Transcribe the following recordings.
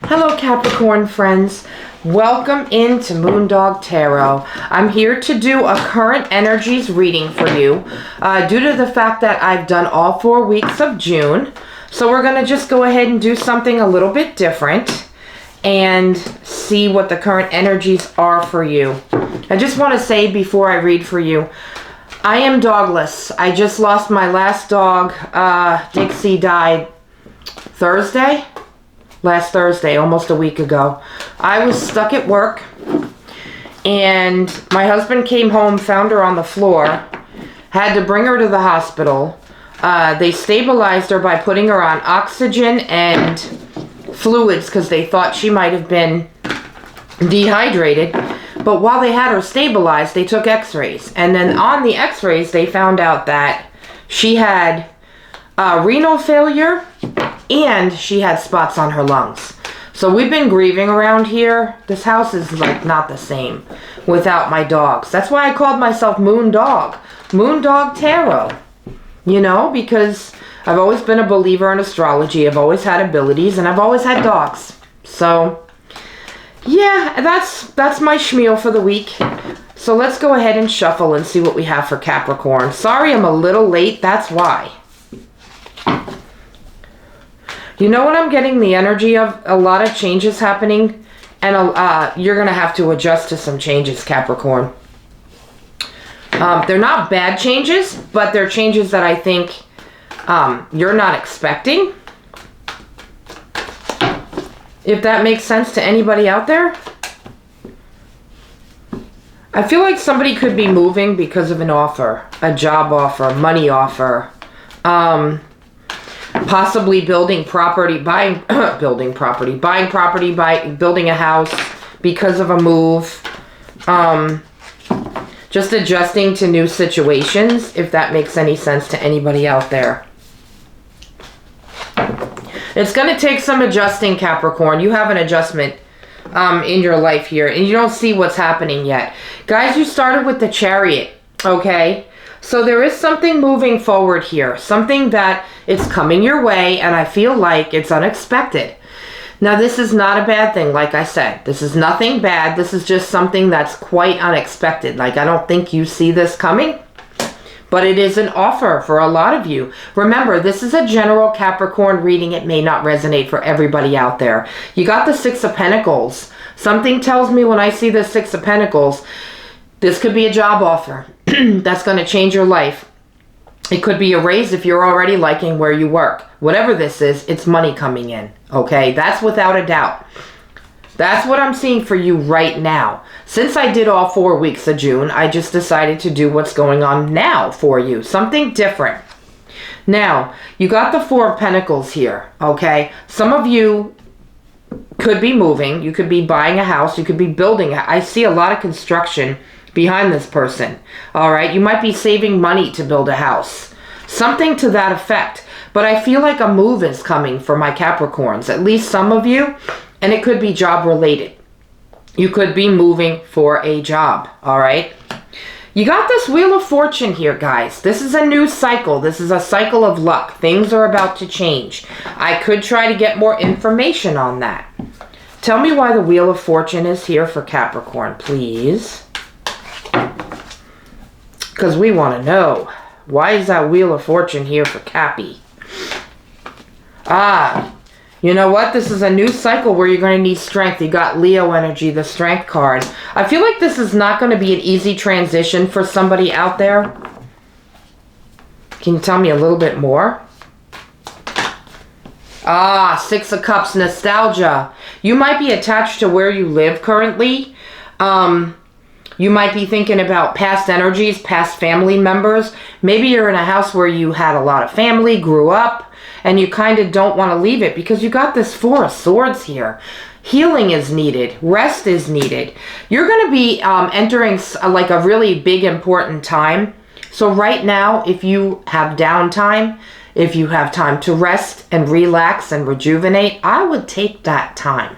Hello Capricorn friends, welcome into Moondog Tarot. I'm here to do a current energies reading for you due to the fact that I've done all 4 weeks of June. So we're going to just go ahead and do something a little bit different and see what the current energies are for you. I just want to say before I read for you, I am dogless. I just lost my last dog. Dixie died last Thursday, almost a week ago. I was stuck at work and my husband came home, found her on the floor, had to bring her to the hospital. They stabilized her by putting her on oxygen and fluids because they thought she might have been dehydrated. But while they had her stabilized, they took x-rays. And then on the x-rays, they found out that she had renal failure and she had spots on her lungs. So we've been grieving around here. This house is like not the same without my dogs. That's why I called myself Moondog. Moondog Tarot. You know, because I've always been a believer in astrology. I've always had abilities and I've always had dogs. So yeah, that's my schmeal for the week. So let's go ahead and shuffle and see what we have for Capricorn. Sorry I'm a little late, that's why. You know what I'm getting the energy of? A lot of changes happening, and you're going to have to adjust to some changes, Capricorn. They're not bad changes, but they're changes that I think you're not expecting. If that makes sense to anybody out there. I feel like somebody could be moving because of an offer, a job offer, money offer, possibly building property, buying property, building a house because of a move, just adjusting to new situations, if that makes any sense to anybody out there. It's going to take some adjusting, Capricorn. You have an adjustment in your life here, and you don't see what's happening yet. Guys, you started with the Chariot, okay? So there is something moving forward here, something that it's coming your way, and I feel like it's unexpected. Now, this is not a bad thing, like I said. This is nothing bad. This is just something that's quite unexpected. Like, I don't think you see this coming, but it is an offer for a lot of you. Remember, this is a general Capricorn reading. It may not resonate for everybody out there. You got the Six of Pentacles. Something tells me when I see the Six of Pentacles, this could be a job offer that's going to change your life. It could be a raise if you're already liking where you work. Whatever this is, it's money coming in, okay? That's without a doubt. That's what I'm seeing for you right now. Since I did all 4 weeks of June, I just decided to do what's going on now for you. Something different. Now, you got the Four of Pentacles here, okay? Some of you could be moving. You could be buying a house. You could be building. I see a lot of construction behind this person. All right, you might be saving money to build a house, something to that effect. But I feel like a move is coming for my Capricorns, at least some of you, and it could be job related. You could be moving for a job. All right, you got this Wheel of Fortune here, guys. This is a new cycle. This is a cycle of luck. Things are about to change. I could try to get more information on that. Tell me why the Wheel of Fortune is here for Capricorn, please. Because we want to know. Why is that Wheel of Fortune here for Cappy? You know what? This is a new cycle where you're going to need strength. You got Leo energy, the Strength card. I feel like this is not going to be an easy transition for somebody out there. Can you tell me a little bit more? Six of Cups, nostalgia. You might be attached to where you live currently. You might be thinking about past energies, past family members. Maybe you're in a house where you had a lot of family, grew up, and you kind of don't want to leave it because you got this Four of Swords here. Healing is needed. Rest is needed. You're going to be entering like a really big, important time. So right now, if you have downtime, if you have time to rest and relax and rejuvenate, I would take that time.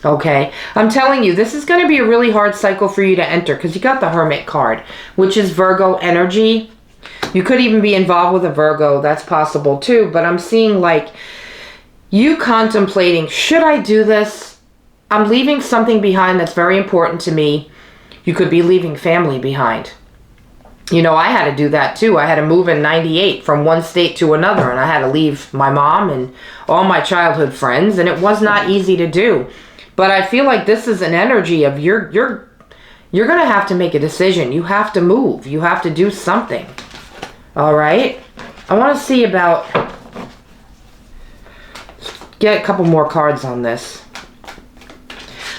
Okay, I'm telling you, this is going to be a really hard cycle for you to enter because you got the Hermit card, which is Virgo energy. You could even be involved with a Virgo. That's possible too. But I'm seeing like you contemplating, should I do this? I'm leaving something behind that's very important to me. You could be leaving family behind. You know, I had to do that too. I had to move in 98 from one state to another, and I had to leave my mom and all my childhood friends, and it was not easy to do. But I feel like this is an energy of you're going to have to make a decision. You have to move. You have to do something. All right? I want to see about... Get a couple more cards on this.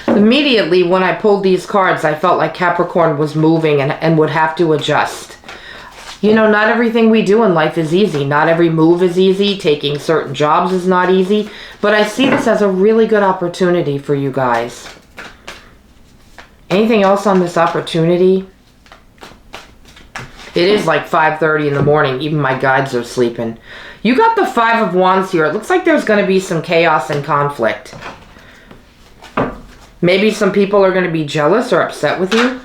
Immediately when I pulled these cards, I felt like Capricorn was moving and would have to adjust. You know, not everything we do in life is easy. Not every move is easy. Taking certain jobs is not easy. But I see this as a really good opportunity for you guys. Anything else on this opportunity? It is like 5:30 in the morning. Even my guides are sleeping. You got the Five of Wands here. It looks like there's going to be some chaos and conflict. Maybe some people are going to be jealous or upset with you.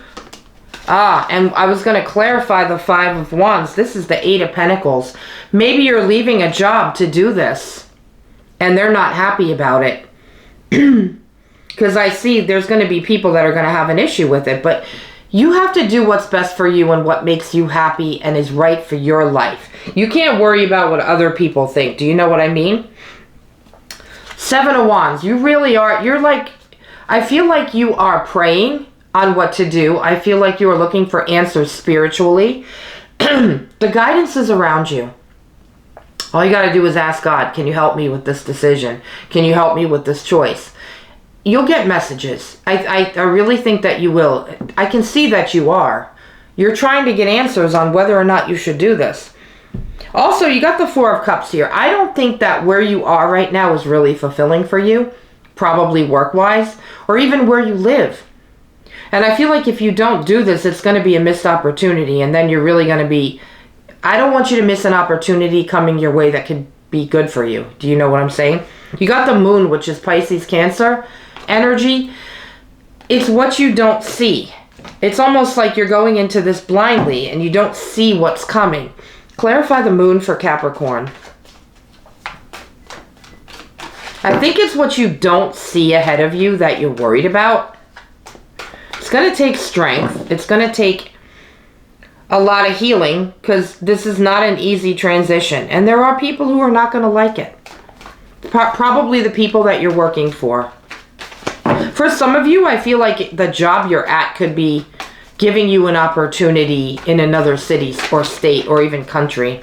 And I was going to clarify the Five of Wands. This is the Eight of Pentacles. Maybe you're leaving a job to do this, and they're not happy about it. Because I see there's going to be people that are going to have an issue with it. But you have to do what's best for you and what makes you happy and is right for your life. You can't worry about what other people think. Do you know what I mean? Seven of Wands. You really are. You're like... I feel like you are praying on what to do. I feel like you are looking for answers spiritually. The guidance is around you. All you got to do is ask God, can you help me with this decision? Can you help me with this choice? You'll get messages. I really think that you will. I can see that you are. You're trying to get answers on whether or not you should do this. Also, you got the Four of Cups here. I don't think that where you are right now is really fulfilling for you. Probably work-wise, or even where you live. And I feel like if you don't do this, it's going to be a missed opportunity, and then you're really going to be... I don't want you to miss an opportunity coming your way that could be good for you. Do you know what I'm saying? You got the Moon, which is Pisces, Cancer energy. It's what you don't see. It's almost like you're going into this blindly, and you don't see what's coming. Clarify the Moon for Capricorn. I think it's what you don't see ahead of you that you're worried about. It's going to take strength. It's going to take a lot of healing because this is not an easy transition. And there are people who are not going to like it. Probably the people that you're working for. For some of you, I feel like the job you're at could be giving you an opportunity in another city or state or even country.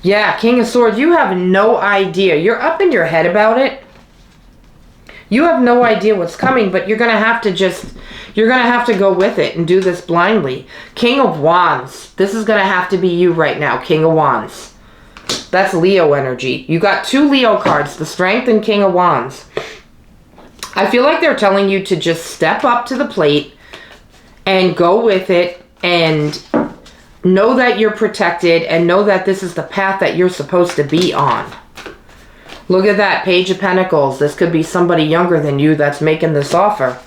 Yeah, King of Swords, you have no idea. You're up in your head about it. You have no idea what's coming, but you're going to have to go with it and do this blindly. King of Wands. This is going to have to be you right now, King of Wands. That's Leo energy. You got two Leo cards, the Strength and King of Wands. I feel like they're telling you to just step up to the plate and go with it and... know that you're protected and know that this is the path that you're supposed to be on. Look at that, Page of Pentacles. This could be somebody younger than you that's making this offer.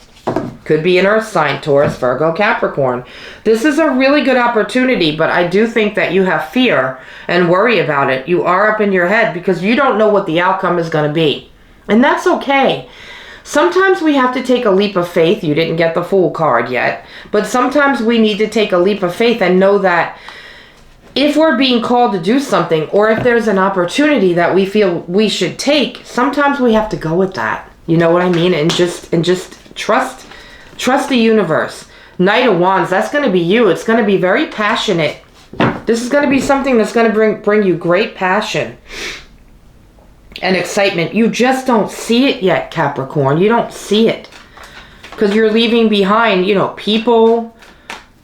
Could be an earth sign, Taurus, Virgo, Capricorn. This is a really good opportunity, but I do think that you have fear and worry about it. You are up in your head because you don't know what the outcome is going to be. And that's okay. Sometimes we have to take a leap of faith. You didn't get the Fool card yet. But sometimes we need to take a leap of faith and know that if we're being called to do something or if there's an opportunity that we feel we should take, sometimes we have to go with that. You know what I mean? And just trust the universe. Knight of Wands, that's going to be you. It's going to be very passionate. This is going to be something that's going to bring you great passion and excitement. You just don't see it yet, Capricorn. You don't see it. Because you're leaving behind, you know, people,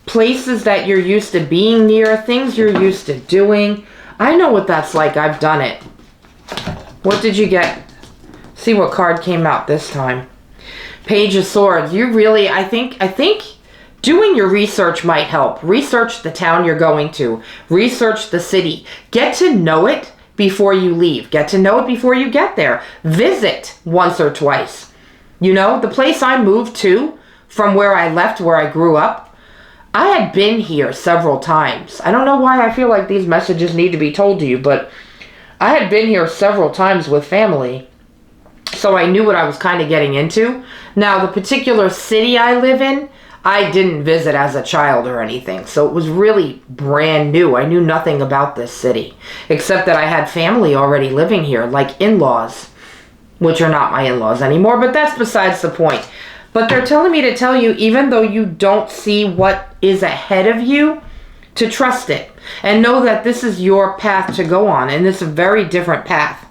places that you're used to being near, things you're used to doing. I know what that's like. I've done it. What did you get? See what card came out this time. Page of Swords. You really, I think doing your research might help. Research the town you're going to. Research the city. Get to know it before you leave. Get to know it before you get there. Visit once or twice. You know, the place I moved to from where I left, where I grew up, I had been here several times. I don't know why I feel like these messages need to be told to you, but I had been here several times with family. So I knew what I was kind of getting into. Now, the particular city I live in, I didn't visit as a child or anything. So it was really brand new. I knew nothing about this city, except that I had family already living here, like in-laws, which are not my in-laws anymore, but that's besides the point. But they're telling me to tell you, even though you don't see what is ahead of you, to trust it and know that this is your path to go on, and it's a very different path.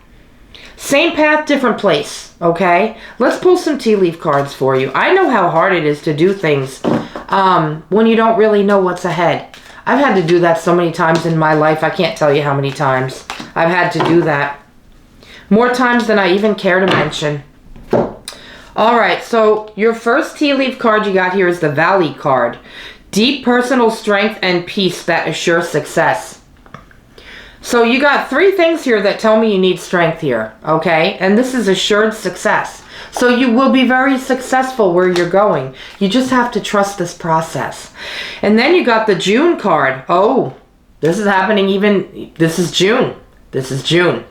Same path, different place, okay? Let's pull some tea leaf cards for you. I know how hard it is to do things when you don't really know what's ahead. I've had to do that so many times in my life. I can't tell you how many times I've had to do that. More times than I even care to mention. All right, so your first tea leaf card you got here is the Valley card. Deep personal strength and peace that assure success. So you got 3 things here that tell me you need strength here, okay? And this is assured success. So you will be very successful where you're going. You just have to trust this process. And then you got the June card. Oh, this is happening this is June. This is June.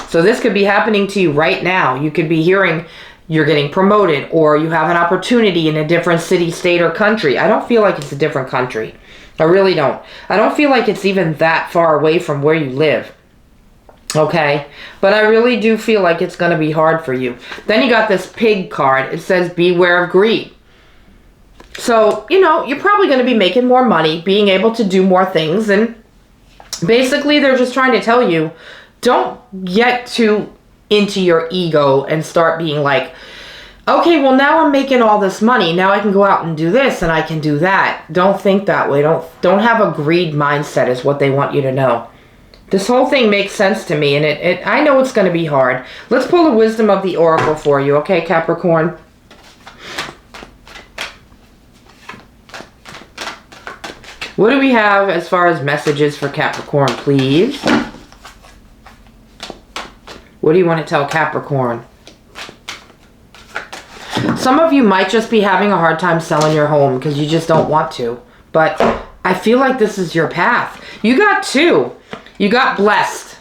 So this could be happening to you right now. You could be hearing you're getting promoted, or you have an opportunity in a different city, state, or country. I don't feel like it's a different country. I really don't. I don't feel like it's even that far away from where you live. Okay? But I really do feel like it's going to be hard for you. Then you got this Pig card. It says, beware of greed. So, you know, you're probably going to be making more money, being able to do more things. And basically, they're just trying to tell you, don't get too into your ego and start being like, okay, well, now I'm making all this money. Now I can go out and do this and I can do that. Don't think that way. Don't have a greed mindset is what they want you to know. This whole thing makes sense to me, and I know it's going to be hard. Let's pull the wisdom of the oracle for you, okay, Capricorn? What do we have as far as messages for Capricorn, please? What do you want to tell Capricorn? Some of you might just be having a hard time selling your home because you just don't want to. But I feel like this is your path. You got 2. You got blessed.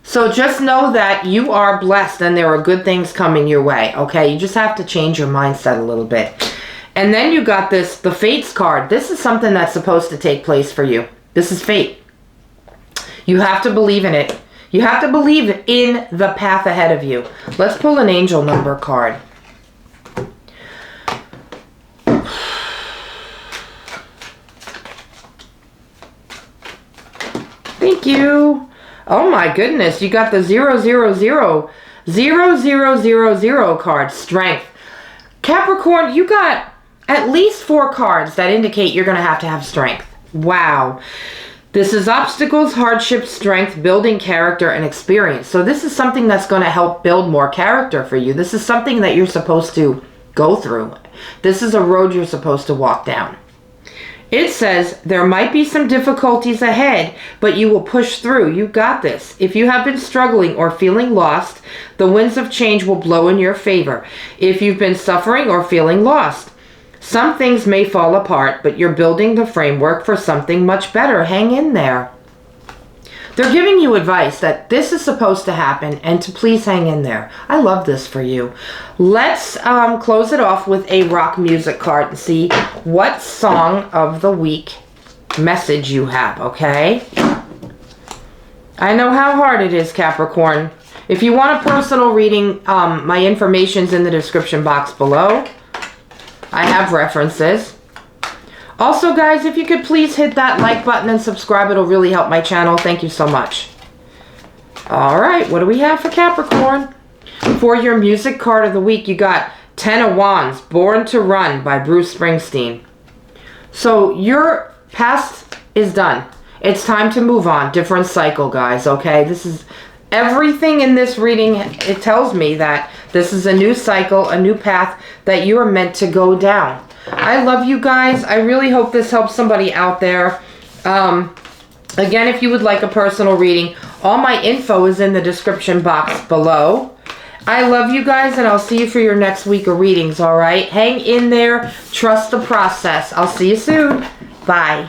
So just know that you are blessed and there are good things coming your way. Okay? You just have to change your mindset a little bit. And then you got the Fates card. This is something that's supposed to take place for you. This is fate. You have to believe in it. You have to believe in the path ahead of you. Let's pull an angel number card. Thank you. Oh my goodness, you got the 000 card, strength. Capricorn, you got at least 4 cards that indicate you're going to have strength. Wow. This is obstacles, hardships, strength, building character, and experience. So this is something that's going to help build more character for you. This is something that you're supposed to go through. This is a road you're supposed to walk down. It says there might be some difficulties ahead, but you will push through. You got this. If you have been struggling or feeling lost, the winds of change will blow in your favor. If you've been suffering or feeling lost, some things may fall apart, but you're building the framework for something much better. Hang in there. They're giving you advice that this is supposed to happen and to please hang in there. I love this for you. Let's close it off with a rock music card and see what song of the week message you have, okay? I know how hard it is, Capricorn. If you want a personal reading, my information's in the description box below. I have references. Also, guys, if you could please hit that like button and subscribe, it'll really help my channel. Thank you so much. All right, what do we have for Capricorn? For your music card of the week, you got 10 of Wands, Born to Run by Bruce Springsteen. So your past is done. It's time to move on. Different cycle, guys, okay? This is everything in this reading. It tells me that this is a new cycle, a new path that you are meant to go down. I love you guys. I really hope this helps somebody out there. Again, if you would like a personal reading, all my info is in the description box below. I love you guys, and I'll see you for your next week of readings, all right? Hang in there. Trust the process. I'll see you soon. Bye.